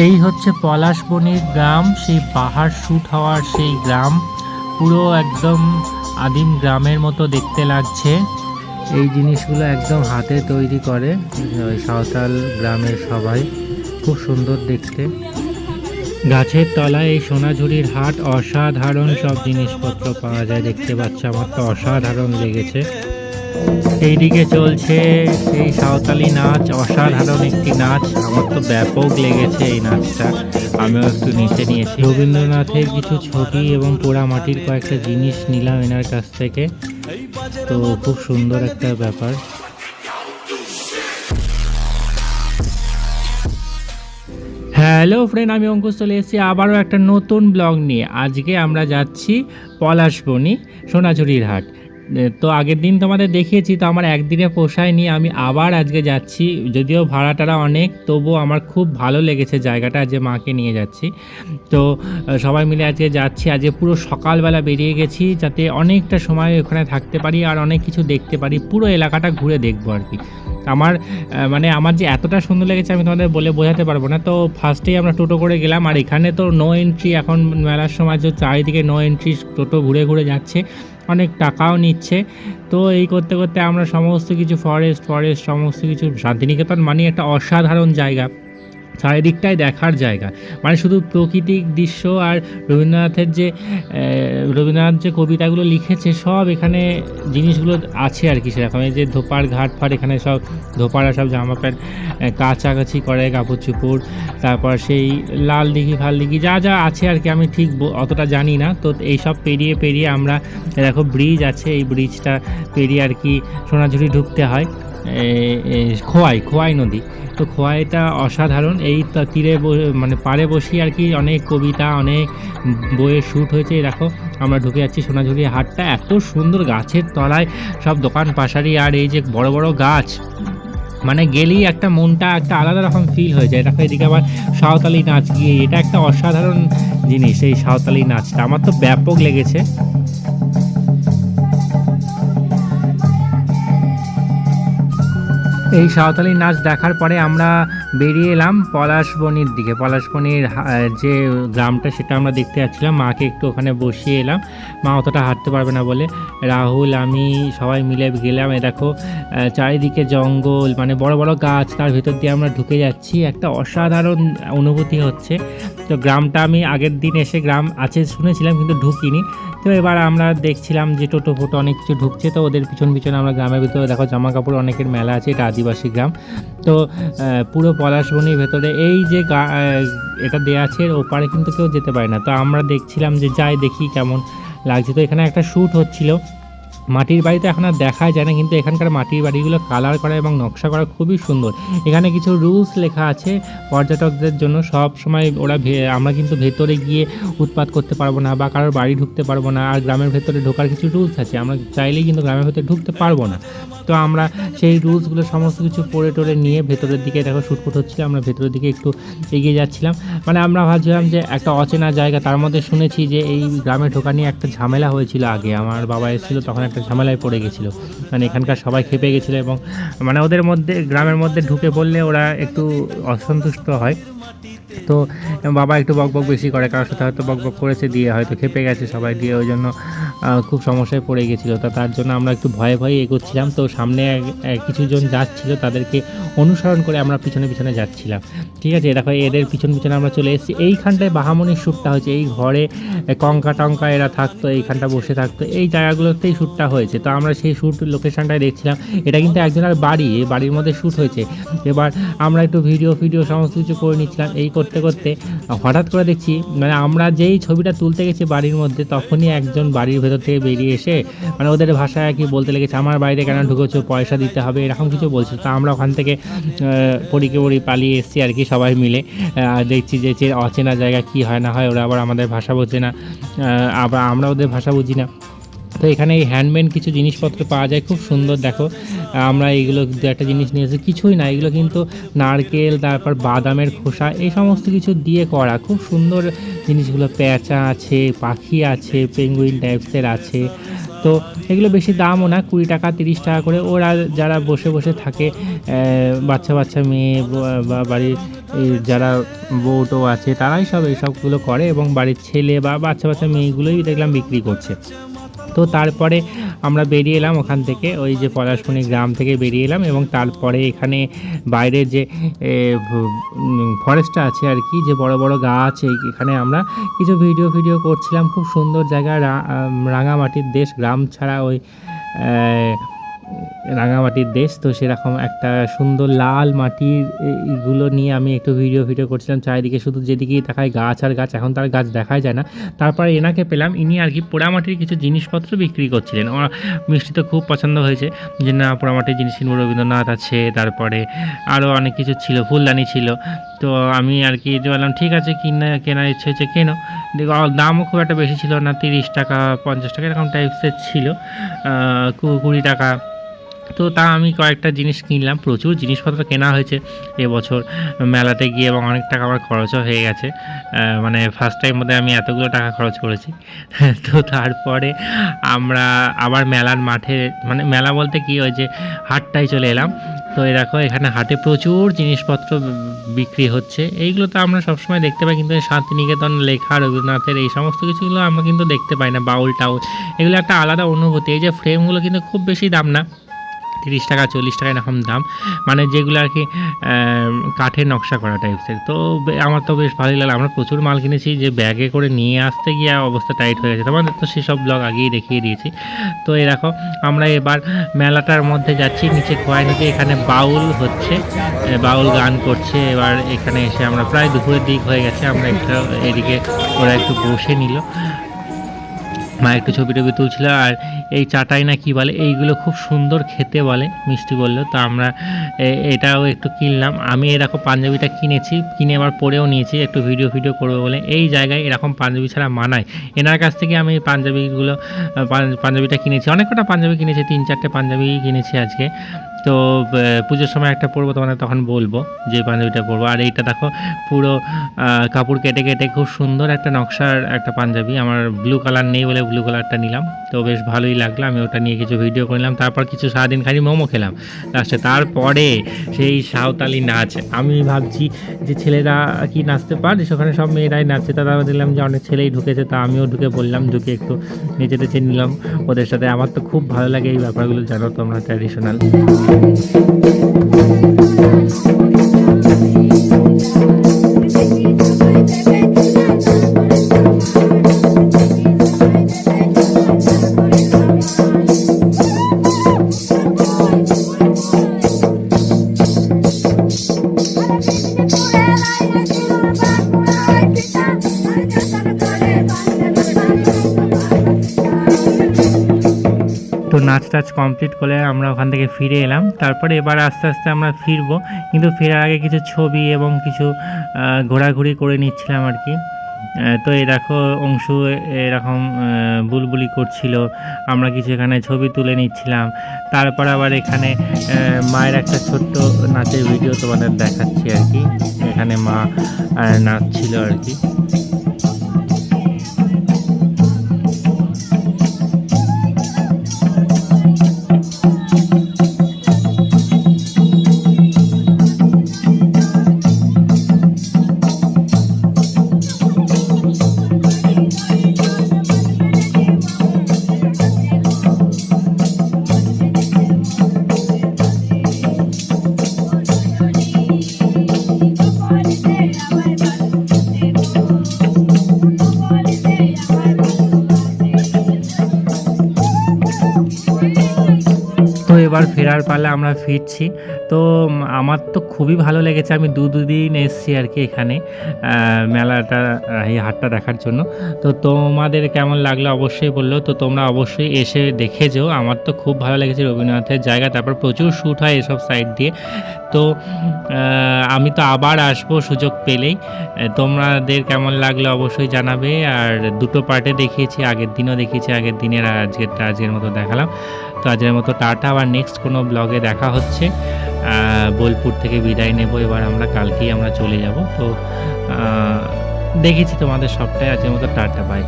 এই হচ্ছে পলাশবনির গ্রাম, সেই পাহাড় শুট হওয়ার সেই গ্রাম, পুরো একদম আদিম গ্রামের মতো দেখতে লাগছে। এই জিনিসগুলো একদম হাতে তৈরি করে ওই সাঁওতাল গ্রামের সবাই, খুব সুন্দর দেখতে। গাছের তলায় এই সোনাঝুরির হাট, অসাধারণ সব জিনিসপত্র পাওয়া যায়। দেখতে পাচ্ছ, আমার তো অসাধারণ লেগেছে। এইদিকে চলছে সেই সাঁওতালি নাচ, অসাধারণ একটি নাচ, আমার তো ব্যাপক লেগেছে এই নাচটা। আমিও একটু নিচে নিয়েছি। রবীন্দ্রনাথের কিছু ছবি এবং পোড়ামাটির কয়েকটা জিনিস নিলাম এনার কাছ থেকে, তো খুব সুন্দর একটা ব্যাপার। হ্যালো ফ্রেন্ড, আমি অঙ্কুশ চলে এসেছি আবারও একটা নতুন ব্লগ নিয়ে। আজকে আমরা যাচ্ছি পলাশবনি, সোনাঝুরির হাট। তো আগের দিন তোমাদের দেখিয়েছি, তো আমার একদিনে পোষায়নি, আমি আবার আজকে যাচ্ছি। যদিও ভাড়াটারা অনেক, তবুও আমার খুব ভালো লেগেছে জায়গাটা, যে মাকে নিয়ে যাচ্ছি। তো সবাই মিলে আজকে যাচ্ছি। আজকে পুরো সকালবেলা বেরিয়ে গেছি, যাতে অনেকটা সময় ওখানে থাকতে পারি আর অনেক কিছু দেখতে পারি, পুরো এলাকাটা ঘুরে দেখবো আর কি। আমার যে এতটা সুন্দর লেগেছে আমি তোমাদের বলে বোঝাতে পারবো না। তো ফার্স্টেই আমরা টোটো করে গেলাম, আর এখানে তো নো এন্ট্রি, এখন মেলার সময় যে চারিদিকে নো এন্ট্রি, টোটো ঘুরে ঘুরে যাচ্ছে, অনেক টাকাও নিচ্ছে। তো এই করতে করতে আমরা সমস্ত কিছু ফরেস্ট সমস্ত কিছু, শান্তিনিকেতন মানে একটা অসাধারণ জায়গা, চারিদিকটাই দেখার জায়গা, মানে শুধু প্রাকৃতিক দৃশ্য। আর রবীন্দ্রনাথ যে কবিতাগুলো লিখেছে সব এখানে জিনিসগুলো আছে আর কি সেরকম। এই যে ধোপার ঘাট ফাট, এখানে সব ধোপারা সব জামা প্যান্ট কাচাকাচি করে, কাপড় চুপড়, তারপর সেই লাল দিঘি ফাল দিঘি যা যা আছে আর কি, আমি ঠিক অতটা জানি না। তো এইসব পেরিয়ে আমরা, দেখো ব্রিজ আছে, এই ব্রিজটা পেরিয়ে আর কি সোনাঝুরি ঢুকতে হয়। খোয়াই নদী, তো খোয়াইটা অসাধারণ। এই তীরে মানে পাড়ে বসি আর কি অনেক কবিতা, অনেক বইয়ের শ্যুট হয়েছে। দেখো আমরা ঢুকে যাচ্ছি সোনাঝুরি হাটটা, এত সুন্দর, গাছের তলায় সব দোকান পাশারি, আর এই যে বড় বড় গাছ, মানে গেলেই একটা মনটা একটা আলাদা রকম ফিল হয়ে যায়। দেখো এদিকে আবার সাঁওতালি নাচ গিয়ে, এটা একটা অসাধারণ জিনিস। এই সাঁওতালি নাচটা আমার তো ব্যাপক লেগেছে। এই সাঁওতালি নাচ দেখার পরে আমরা বেরিয়ে এলাম পলাশবনির দিকে। পলাশবনির যে গ্রামটা সেটা আমরা দেখতে যাচ্ছিলাম, মাকে একটু ওখানে বসিয়ে এলাম। মা অতটা হাঁটতে পারবে না বলে রাহুল আমি সবাই মিলে গেলাম। এ দেখো চারিদিকে জঙ্গল, মানে বড় বড় গাছ, তার ভিতর দিয়ে আমরা ঢুকে যাচ্ছি, একটা অসাধারণ অনুভূতি হচ্ছে। তো গ্রামটা আমি আগের দিন এসে গ্রাম আছে শুনেছিলাম, কিন্তু ঢুকিনি। তো এবার আমরা দেখছিলাম যে টোটো ফোটো অনেক কিছু ঢুকছে, তো ওদের পিছনে আমরা গ্রামের ভিতরে, দেখো জামা কাপড় অনেকের মেলা আছে, এটা আদিবাসী গ্রাম। তো পুরো পলাশবনির ভেতরে এই যে এটা দেওয়া আছে, ওপারে কিন্তু কেউ যেতে পারে না। তো আমরা দেখছিলাম যে যাই দেখি কেমন লাগছে। তো এখানে একটা শ্যুট হচ্ছিল, মাটির বাড়িতে এখন আর দেখা যায় না, কিন্তু এখানকার মাটির বাড়িগুলো কালার করা এবং নকশা করা খুবই সুন্দর। এখানে কিছু রুলস লেখা আছে পর্যটকদের জন্য, সব সময় আমরা কিন্তু ভেতরে গিয়ে উৎপাত করতে পারবো না, বা কারোর বাড়ি ঢুকতে পারবো না। আর গ্রামের ভেতরে ঢোকার কিছু রুলস আছে, আমরা চাইলেই কিন্তু গ্রামের ভেতরে ঢুকতে পারবো না। তো আমরা সেই রুলসগুলো সমস্ত কিছু পড়ে টোরে নিয়ে ভেতরের দিকে, দেখো শুটফুট হচ্ছিল, আমরা ভেতরের দিকে একটু এগিয়ে যাচ্ছিলাম। মানে আমরা ভাবছিলাম যে একটা অচেনা জায়গা, তার মধ্যে শুনেছি যে এই গ্রামে ঢোকা নিয়ে একটা ঝামেলা হয়েছিল আগে, আমার বাবা এসেছিলো তখন একটা ঝামেলায় পড়ে গেছিলো, মানে এখানকার সবাই খেপে গেছিলো, এবং মানে ওদের মধ্যে, গ্রামের মধ্যে ঢুকে পড়লে ওরা একটু অসন্তুষ্ট হয়। তো বাবা একটু বকবক বেশি করে, কারোর সাথে হয়তো বকবক করেছে, দিয়ে হয়তো খেপে গেছে সবাই, দিয়ে ওই জন্য খুব সমস্যায় পড়ে গেছিলো। তার জন্য আমরা একটু ভয়ে এগোচ্ছিলাম। তো সামনে কিছুজন যাচ্ছিলো, তাদেরকে অনুসরণ করে আমরা পিছনে যাচ্ছিলাম। ঠিক আছে, দেখো এদের পিছনে আমরা চলে এসেছি। এইখানটায় বাহামনির শ্যুটটা হয়েছে, এই ঘরে কঙ্কা টঙ্কা এরা থাকতো, এইখানটা বসে থাকতো, এই জায়গাগুলোতেই শ্যুটটা হয়েছে। তো আমরা সেই শ্যুট লোকেশনটায় দেখছিলাম, এটা কিন্তু একজনের বাড়ি, এই বাড়ির মধ্যে শ্যুট হয়েছে। এবার আমরা একটু ভিডিও সমস্ত কিছু করে নিচ্ছিলাম। এই করতে করতে হঠাৎ করে দেখছি, মানে আমরা যেই ছবিটা তুলতে গেছি বাড়ির মধ্যে, তখনই একজন বাড়ির ভেতর থেকে বেরিয়ে এসে, মানে ওদের ভাষায় আর কি বলতে লেগেছে, আমার বাড়িতে কেন ঢুকেছো, পয়সা দিতে হবে, এরকম কিছু বলছে। তো আমরা ওখান থেকে পড়ি পালিয়ে এসেছি আর কি সবাই মিলে। দেখছি যে অচেনা জায়গা কি হয় না হয়, ওরা আবার আমাদের ভাষা বোঝে না, আবার আমরা ওদের ভাষা বুঝি না। তো এখানে এই হ্যান্ডমেড কিছু জিনিসপত্র পাওয়া যায়, খুব সুন্দর। দেখো আমরা এইগুলো দু একটা জিনিস নিয়েছি, কিছুই না, এগুলো কিন্তু নারকেল, তারপর বাদামের খোসা, এই সমস্ত কিছু দিয়ে করা, খুব সুন্দর জিনিসগুলো। প্যাঁচা আছে, পাখি আছে, পেঙ্গুইন টাইপসের আছে। তো এগুলো বেশি দামও না, 20 টাকা 30 টাকা করে। ওরা যারা বসে বসে থাকে, বাচ্চা বাচ্চা মেয়ে বা বাড়ির যারা বউটো আছে, তারাই সব এইসবগুলো করে, এবং বাড়ির ছেলে বা বাচ্চা বাচ্চা মেয়েগুলোই দেখলাম বিক্রি করছে। তো তারপরে আমরা বেরিয়ে এলাম ওখান থেকে, ওই যে পলাশবনি গ্রাম থেকে বেরিয়ে এলাম, এবং তারপরে এখানে বাইরে যে ফরেস্টটা আছে আর কি, যে বড় বড় গাছ, এখানে আমরা কিছু ভিডিও করছিলাম। খুব সুন্দর জায়গা, রাঙামাটির দেশ, গ্রাম ছাড়া ওই রাঙামাটির দেশ। তো সেরকম একটা সুন্দর লাল মাটির এইগুলো নিয়ে আমি একটু ভিডিও করছিলাম। চারিদিকে শুধু যেদিকেই তাকায় গাছ আর গাছ, এখন তার গাছ দেখাই যায় না। তারপরে এনাকে পেলাম, ইনি আর কি পোড়ামাটির কিছু জিনিসপত্র বিক্রি করছিলেন। আমার মিষ্টি তো খুব পছন্দ হয়েছে, যে না পোড়ামাটির জিনিস কিনবো, রবীন্দ্রনাথ আছে, তারপরে আরও অনেক কিছু ছিল, ফুলদানি ছিল। তো আমি আর কি বললাম ঠিক আছে, কেনার ইচ্ছে হচ্ছে কেনো। দেখো দামও খুব একটা বেশি ছিল না, 30 টাকা 50 টাকা এরকম টাইপসের ছিল, 20 টাকা। তো তা আমি কয়েকটা জিনিস কিনলাম, প্রচুর জিনিসপত্র কেনা হয়েছে এবছর মেলাতে গিয়ে, এবং অনেক টাকা আমার খরচও হয়ে গেছে। মানে ফার্স্ট টাইম মধ্যে আমি এতগুলো টাকা খরচ করেছি। তো তারপরে আমরা আবার মেলার মাঠে, মানে মেলা বলতে কি, ওই যে হাটটায় চলে এলাম। তো এই দেখো এখানে হাটে প্রচুর জিনিসপত্র বিক্রি হচ্ছে। এইগুলো তো আমরা সবসময় দেখতে পাই, কিন্তু শান্তিনিকেতন লেখা, রবীন্দ্রনাথের এই সমস্ত কিছুগুলো আমরা কিন্তু দেখতে পাই না। বাউল টাউল, এগুলো একটা আলাদা অনুভূতি। এই যে ফ্রেমগুলো কিন্তু খুব বেশি দাম না, 30 টাকা 40 টাকা এরকম দাম, মানে যেগুলো আর কি কাঠের নকশা করা টাইপসের। তো আমার তো বেশ ভালোই লাগলো। আমরা প্রচুর মাল কিনেছি, যে ব্যাগে করে নিয়ে আসতে গিয়ে অবস্থা টাইট হয়ে গেছে, তোমাদের তো সেসব ব্লগ আগেই দেখিয়ে দিয়েছি। তো এই দেখো আমরা এবার মেলাটার মধ্যে যাচ্ছি, নিচে খোয়াই নদী, এখানে বাউল হচ্ছে, বাউল গান করছে। এবার এখানে এসে আমরা প্রায় দুপুরের দিক হয়ে গেছে, আমরা একটু এদিকে ওরা একটু বসে নিল, মা একটু ছবি টবি তুলছিল। আর এই চাটাই না কি বলে, এইগুলো খুব সুন্দর খেতে বলে, মিষ্টি বললো। তো আমরা এটাও একটু কিনলাম। আমি এরকম পাঞ্জাবিটা কিনে আবার পরেও নিয়েছি, একটু ভিডিও করবো বলে। এই জায়গায় এরকম পাঞ্জাবি ছাড়া মানায়। এনার কাছ থেকে আমি পাঞ্জাবিটা কিনেছি, অনেক কটা পাঞ্জাবি কিনেছি, 3-4টে পাঞ্জাবি কিনেছি আজকে। তো পুজোর সময় একটা পরবো, তোমাদের তখন বলবো যে পাঞ্জাবিটা পরবো। আর এইটা দেখো পুরো কাপড় কেটে খুব সুন্দর একটা নকশার একটা পাঞ্জাবি, আমার ব্লু কালার নেই বলে ব্লু কালারটা নিলাম। তো বেশ ভালোই লাগলো, আমি ওটা নিয়ে কিছু ভিডিও করলাম। তারপর কিছু সারাদিন খালি মোমো খেলাম লাস্টে। তারপরে সেই সাঁওতালি নাচ, আমি ভাবছি যে ছেলেরা কি নাচতে পারে, সেখানে সব মেয়েরাই নাচছে। তারা দেখলাম যে অনেক ছেলেই ঢুকেছে, তা আমিও ঢুকে বললাম, ঢুকে একটু নেচে নিলাম ওদের সাথে। আমার তো খুব ভালো লাগে এই ব্যাপারগুলো, জানো তোমরা, ট্র্যাডিশনাল। তো নাচ টাচ কমপ্লিট করে আমরা ওখান থেকে ফিরে এলাম। তারপরে এবার আস্তে আস্তে আমরা ফিরবো, কিন্তু ফেরার আগে কিছু ছবি এবং কিছু ঘোরাঘুরি করে নিচ্ছিলাম আর কি। তো এই দেখো অংশু এরকম বুলবুলি করছিল, আমরা কিছু এখানে ছবি তুলে নিচ্ছিলাম। তারপর আবার এখানে মায়ের একটা ছোট্ট নাচের ভিডিও তোমাদের দেখাচ্ছি আর কি। এখানে মা নাচছিল আর কি। এবার ফেরার পালা, আমরা ফিরছি। তো আমার তো খুবই ভালো লেগেছে, আমি দুদিন এসেছি আর কি এখানে মেলাটা, এই হাটটা দেখার জন্য। তো তোমাদের কেমন লাগলো অবশ্যই বললো। তো তোমরা অবশ্যই এসে দেখে যেও, আমার তো খুব ভালো লেগেছে রবীন্দ্রনাথের জায়গা। তারপর প্রচুর শ্যুট হয় এসব সাইড দিয়ে। তো আমি তো আবার আসবো সুযোগ পেলেই। তোমাদের কেমন লাগলো অবশ্যই জানাবে। আর দুটো পার্টে দেখিয়েছি, আগের দিনও দেখিয়েছি, আগের দিনের আর আজকেরটা আজকের মতো দেখালাম। তো আজকের মতো টাটা, আবার নেক্সট কোনো ব্লগে দেখা হচ্ছে। বোলপুর থেকে বিদায় নেব এবার আমরা, কালকেই আমরা চলে যাব। তো দেখেছি তোমাদের সবটাই, আজকের মতো টাটা, বাই।